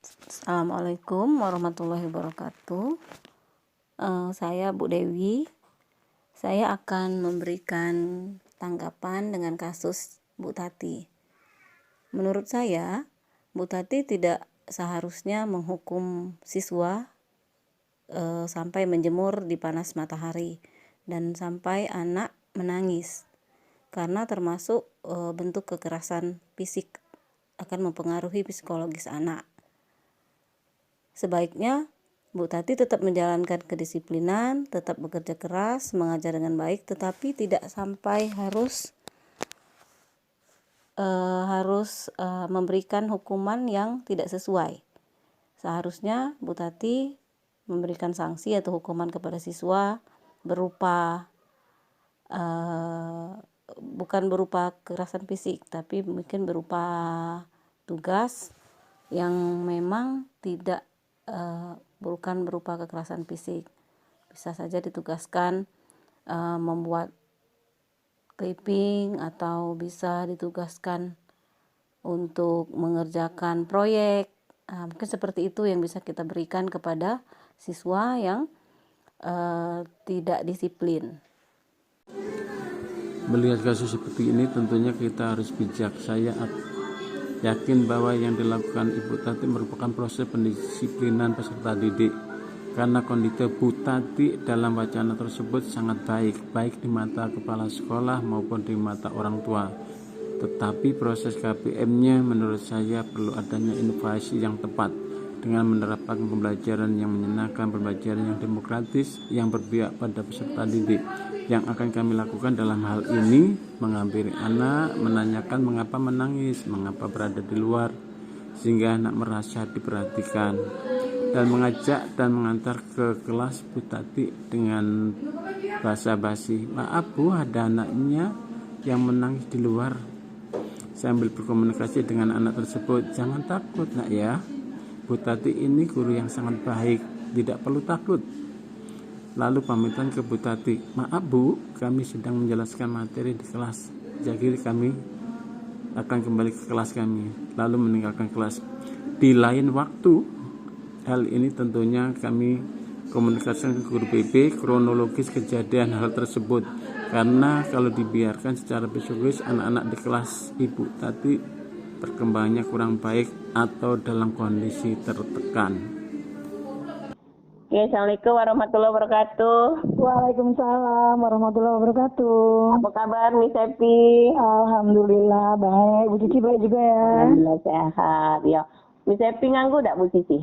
Assalamualaikum warahmatullahi wabarakatuh. Saya Bu Dewi. Saya akan memberikan tanggapan dengan kasus Bu Tati. Menurut saya, Bu Tati tidak seharusnya menghukum siswa sampai menjemur di panas matahari dan sampai anak menangis, karena termasuk bentuk kekerasan fisik, akan mempengaruhi psikologis anak. Sebaiknya Bu Tati tetap menjalankan kedisiplinan, tetap bekerja keras, mengajar dengan baik, tetapi tidak sampai harus memberikan hukuman yang tidak sesuai. Seharusnya Bu Tati memberikan sanksi atau hukuman kepada siswa berupa bukan berupa kekerasan fisik, tapi mungkin berupa tugas yang memang tidak bukan berupa kekerasan fisik. Bisa saja ditugaskan membuat clipping, atau bisa ditugaskan untuk mengerjakan proyek. Mungkin seperti itu yang bisa kita berikan kepada siswa yang tidak disiplin. Melihat kasus seperti ini, tentunya kita harus bijak. Saya yakin bahwa yang dilakukan Ibu Tati merupakan proses pendisiplinan peserta didik, karena kondisi Bu Tati dalam wacana tersebut sangat baik di mata kepala sekolah maupun di mata orang tua. Tetapi proses KPM-nya menurut saya perlu adanya inovasi yang tepat dengan menerapkan pembelajaran yang menyenangkan, pembelajaran yang demokratis, yang berpihak pada peserta didik. Yang akan kami lakukan dalam hal ini, menghampiri anak, menanyakan mengapa menangis, mengapa berada di luar, sehingga anak merasa diperhatikan, dan mengajak dan mengantar ke kelas Bu Tati dengan basa-basi, "Maaf Bu, ada anaknya yang menangis di luar." Sambil berkomunikasi dengan anak tersebut, "Jangan takut nak ya, Bu Tati ini guru yang sangat baik, tidak perlu takut." Lalu pamitan ke Bu Tati, "Maaf Bu, kami sedang menjelaskan materi di kelas, jadi kami akan kembali ke kelas kami." Lalu meninggalkan kelas. Di lain waktu, hal ini tentunya kami komunikasikan ke guru PP kronologis kejadian hal tersebut, karena kalau dibiarkan secara psikologis, anak-anak di kelas Ibu Tati perkembangannya kurang baik atau dalam kondisi tertekan. Assalamualaikum warahmatullahi wabarakatuh. Waalaikumsalam warahmatullahi wabarakatuh. Apa kabar Miss Epi? Alhamdulillah baik. Bu Cici baik juga ya? Alhamdulillah sehat. Ya, Miss Epi nganggu tak Bu Cici?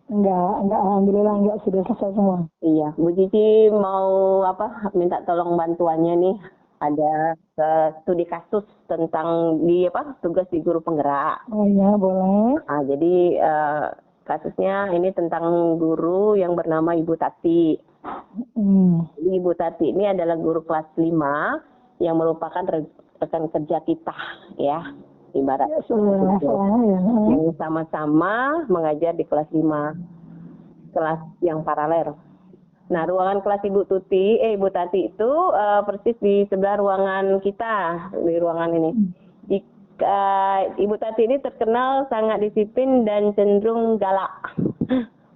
Enggak, alhamdulillah enggak, sudah selesai semua. Iya, Bu Cici mau minta tolong bantuannya nih. Ada studi kasus tentang tugas di guru penggerak. Oh iya, boleh. Jadi kasusnya ini tentang guru yang bernama Ibu Tati. Jadi Ibu Tati ini adalah guru kelas 5 yang merupakan rekan kerja kita, ya, ibarat yang sama-sama mengajar di kelas 5, kelas yang paralel. Nah, ruangan kelas Ibu Tati itu persis di sebelah ruangan kita, di ruangan ini. Ibu Tati ini terkenal sangat disiplin dan cenderung galak.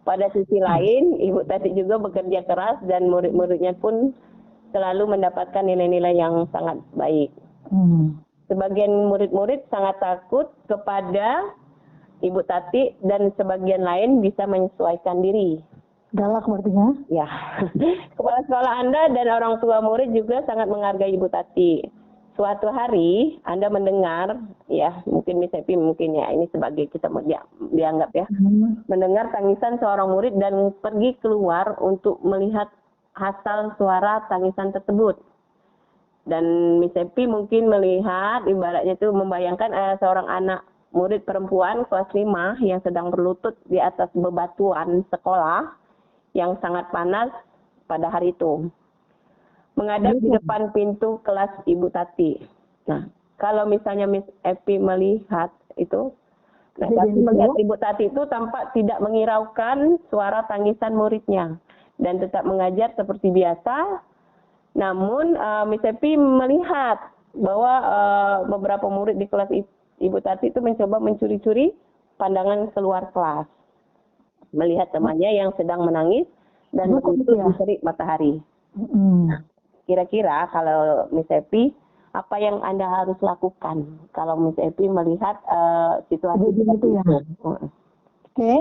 Pada sisi lain, Ibu Tati juga bekerja keras dan murid-muridnya pun selalu mendapatkan nilai-nilai yang sangat baik. Sebagian murid-murid sangat takut kepada Ibu Tati dan sebagian lain bisa menyesuaikan diri. Galak artinya? Ya. Kepala sekolah Anda dan orang tua murid juga sangat menghargai Ibu Tati. Suatu hari Anda mendengar, ya mungkin Miss Epi mungkin ya, ini sebagai kita dianggap ya, mendengar tangisan seorang murid dan pergi keluar untuk melihat asal suara tangisan tersebut. Dan Miss Epi mungkin melihat, ibaratnya itu membayangkan seorang anak murid perempuan kelas 5 yang sedang berlutut di atas bebatuan sekolah yang sangat panas pada hari itu, menghadap di depan pintu kelas Ibu Tati. Nah, kalau misalnya Miss Epi melihat itu, melihat Ibu Tati itu tampak tidak menghiraukan suara tangisan muridnya dan tetap mengajar seperti biasa. Namun Miss Epi melihat bahwa beberapa murid di kelas Ibu Tati itu mencoba mencuri-curi pandangan keluar kelas. melihat temannya yang sedang menangis dan menuntut di terik matahari. Kira-kira kalau Miss Epi, apa yang Anda harus lakukan kalau Miss Epi melihat situasi seperti itu? Oke,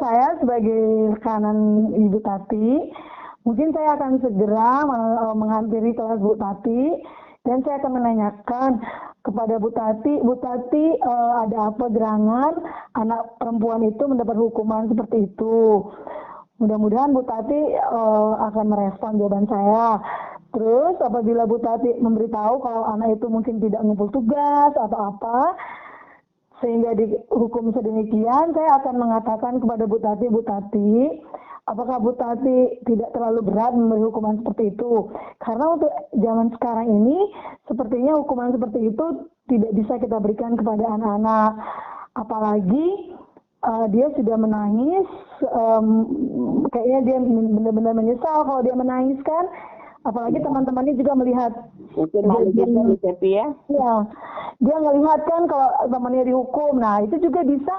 saya sebagai rekanan Ibu Tati, mungkin saya akan segera menghampiri kelas Bu Tati dan saya akan menanyakan kepada Bu Tati, ada apa gerangan anak perempuan itu mendapat hukuman seperti itu? Mudah-mudahan Bu Tati akan merespon jawaban saya. Terus apabila Bu Tati memberitahu kalau anak itu mungkin tidak ngumpul tugas atau apa, sehingga dihukum sedemikian, saya akan mengatakan kepada Bu Tati, apakah Bu Tati tidak terlalu berat memberi hukuman seperti itu? Karena untuk zaman sekarang ini, sepertinya hukuman seperti itu tidak bisa kita berikan kepada anak-anak. Apalagi dia sudah menangis, kayaknya dia benar-benar menyesal kalau dia menangis kan. Apalagi teman-temannya juga melihat. Mungkin ya. Ya, dia ngelihat kan kalau temannya dihukum. Nah, itu juga bisa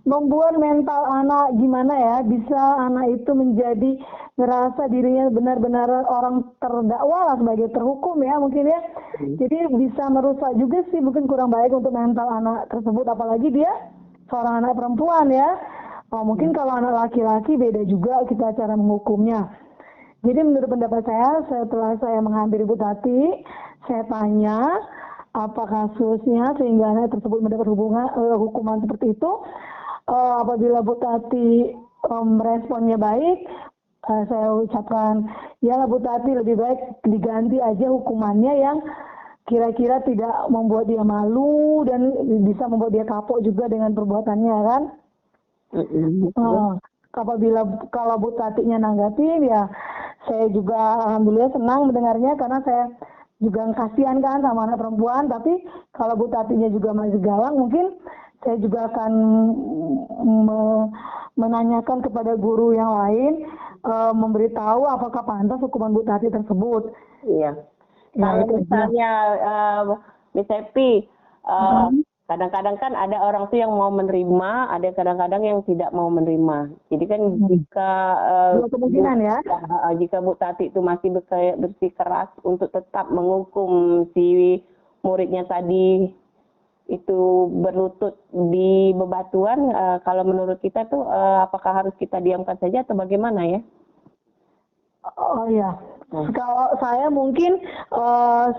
membuat mental anak gimana ya, bisa anak itu menjadi ngerasa dirinya benar-benar orang terdakwa lah sebagai terhukum ya mungkin ya. Jadi bisa merusak juga sih, mungkin kurang baik untuk mental anak tersebut, apalagi dia seorang anak perempuan ya. Mungkin kalau anak laki-laki beda juga kita cara menghukumnya. Jadi menurut pendapat saya, setelah saya menghampiri Bu Tati, saya tanya apa kasusnya sehingga anak tersebut mendapat hukuman seperti itu. Apabila Bu Tati meresponnya baik, saya ucapkan, ya Bu Tati lebih baik diganti aja hukumannya yang kira-kira tidak membuat dia malu dan bisa membuat dia kapok juga dengan perbuatannya kan. Kalau Bu Tatinya nanggapin ya, saya juga alhamdulillah senang mendengarnya karena saya juga kasihan kan sama anak perempuan. Tapi kalau Bu Tatinya juga masih galak, mungkin saya juga akan menanyakan kepada guru yang lain, memberitahu apakah pantas hukuman Bu Tati tersebut. Iya. Kalau misalnya Miss Epi, kadang-kadang kan ada orang tuh yang mau menerima, ada kadang-kadang yang tidak mau menerima. Jadi kan jika kemungkinan ya. Jika Bu Tati itu masih bersikeras untuk tetap menghukum si muridnya tadi itu berlutut di bebatuan, kalau menurut kita tuh apakah harus kita diamkan saja atau bagaimana ya? Oh iya. Kalau saya mungkin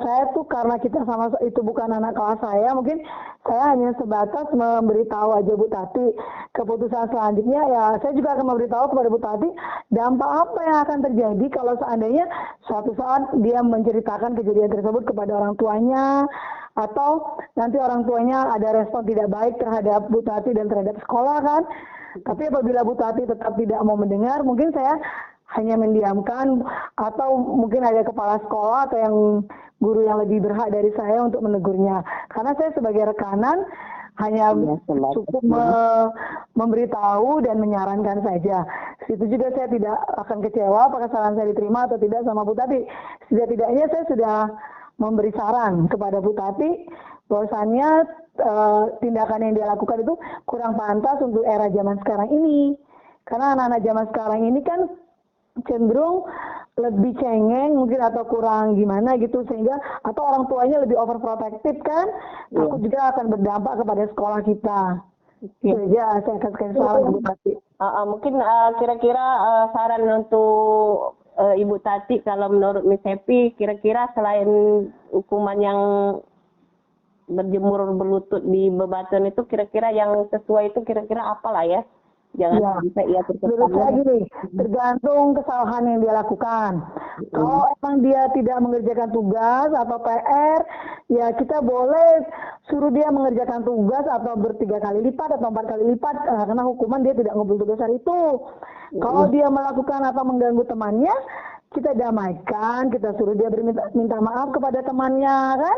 saya tuh karena kita sama itu bukan anak kelas saya, mungkin saya hanya sebatas memberitahu aja Bu Tati. Keputusan selanjutnya ya saya juga akan memberitahu kepada Bu Tati dampak apa yang akan terjadi kalau seandainya suatu saat dia menceritakan kejadian tersebut kepada orang tuanya, atau nanti orang tuanya ada respon tidak baik terhadap Bu Tati dan terhadap sekolah kan. Tapi apabila Bu Tati tetap tidak mau mendengar, mungkin saya hanya mendiamkan, atau mungkin ada kepala sekolah atau yang guru yang lebih berhak dari saya untuk menegurnya. Karena saya sebagai rekanan hanya cukup memberitahu dan menyarankan saja. Situ juga saya tidak akan kecewa apakah saran saya diterima atau tidak sama Bu Tati. Setidak-tidaknya saya sudah memberi saran kepada Bu Tati bahwasannya tindakan yang dia lakukan itu kurang pantas untuk era zaman sekarang ini. Karena anak-anak zaman sekarang ini kan cenderung lebih cengeng mungkin atau kurang gimana gitu, sehingga atau orang tuanya lebih overprotective kan, takut juga akan berdampak kepada sekolah kita. Itu aja saya akan kasih saran Ibu Tati. Mungkin kira-kira saran untuk Ibu Tati kalau menurut Miss Epi, kira-kira selain hukuman yang berjemur berlutut di bebatuan itu, kira-kira yang sesuai itu kira-kira apalah ya? Jangan sampai ia terkena. Gini, tergantung kesalahan yang dia lakukan. Kalau emang dia tidak mengerjakan tugas atau PR, ya kita boleh suruh dia mengerjakan tugas atau 3 kali lipat atau 4 kali lipat, karena hukuman dia tidak ngumpul tugas hari itu. Kalau dia melakukan atau mengganggu temannya, kita damaikan, kita suruh dia minta maaf kepada temannya kan.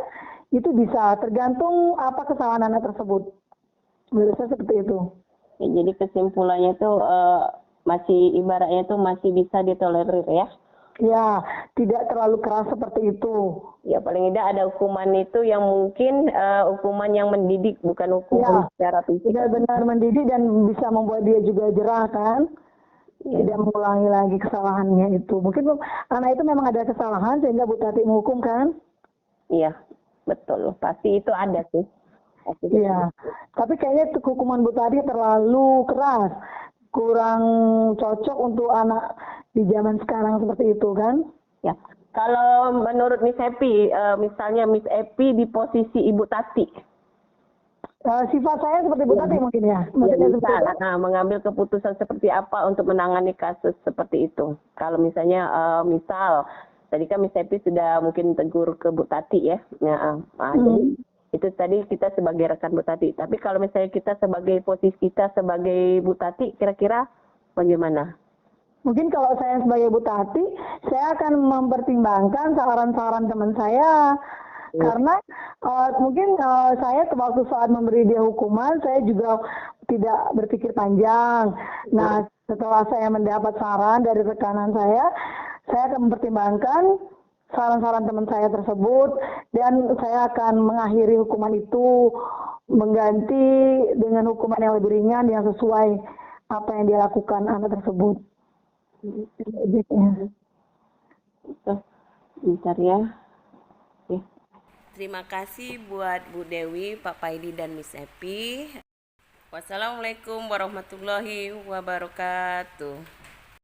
Itu bisa, tergantung apa kesalahan anak tersebut. Menurut saya seperti itu. Ya, jadi kesimpulannya itu masih ibaratnya itu masih bisa ditolerir ya. Ya, tidak terlalu keras seperti itu. Ya paling tidak ada hukuman itu yang mungkin hukuman yang mendidik, bukan hukuman Ya, secara fisik. benar-benar mendidik dan bisa membuat dia juga jerah kan, tidak mengulangi lagi kesalahannya itu. Mungkin anak itu memang ada kesalahan sehingga Bu Tati menghukum kan? Iya, betul. Pasti itu ada sih. Pasti itu. Iya, tapi kayaknya hukuman Bu Tati terlalu keras, kurang cocok untuk anak di zaman sekarang seperti itu kan? Ya. Kalau menurut Miss Happy, misalnya Miss Happy di posisi Ibu Tati, Sifat saya seperti Bu Tati mungkin ya, ya maksudnya bisa seperti itu. mengambil keputusan seperti apa untuk menangani kasus seperti itu. Kalau misalnya misal tadi kan Miss Happy sudah mungkin tegur ke Bu Tati ya. Jadi itu tadi kita sebagai rekan Bu Tati. Tapi kalau misalnya kita sebagai posisi kita sebagai Bu Tati, kira-kira bagaimana? Mungkin kalau saya sebagai Bu Tati, saya akan mempertimbangkan saran-saran teman saya. Karena mungkin saya waktu saat memberi dia hukuman, saya juga tidak berpikir panjang. Nah, setelah saya mendapat saran dari rekanan saya akan mempertimbangkan saran-saran teman saya tersebut dan saya akan mengakhiri hukuman itu, mengganti dengan hukuman yang lebih ringan yang sesuai apa yang dia lakukan anak tersebut. Bentar ya. Terima kasih buat Bu Dewi, Pak Paidi, dan Miss Happy. Wassalamualaikum warahmatullahi wabarakatuh.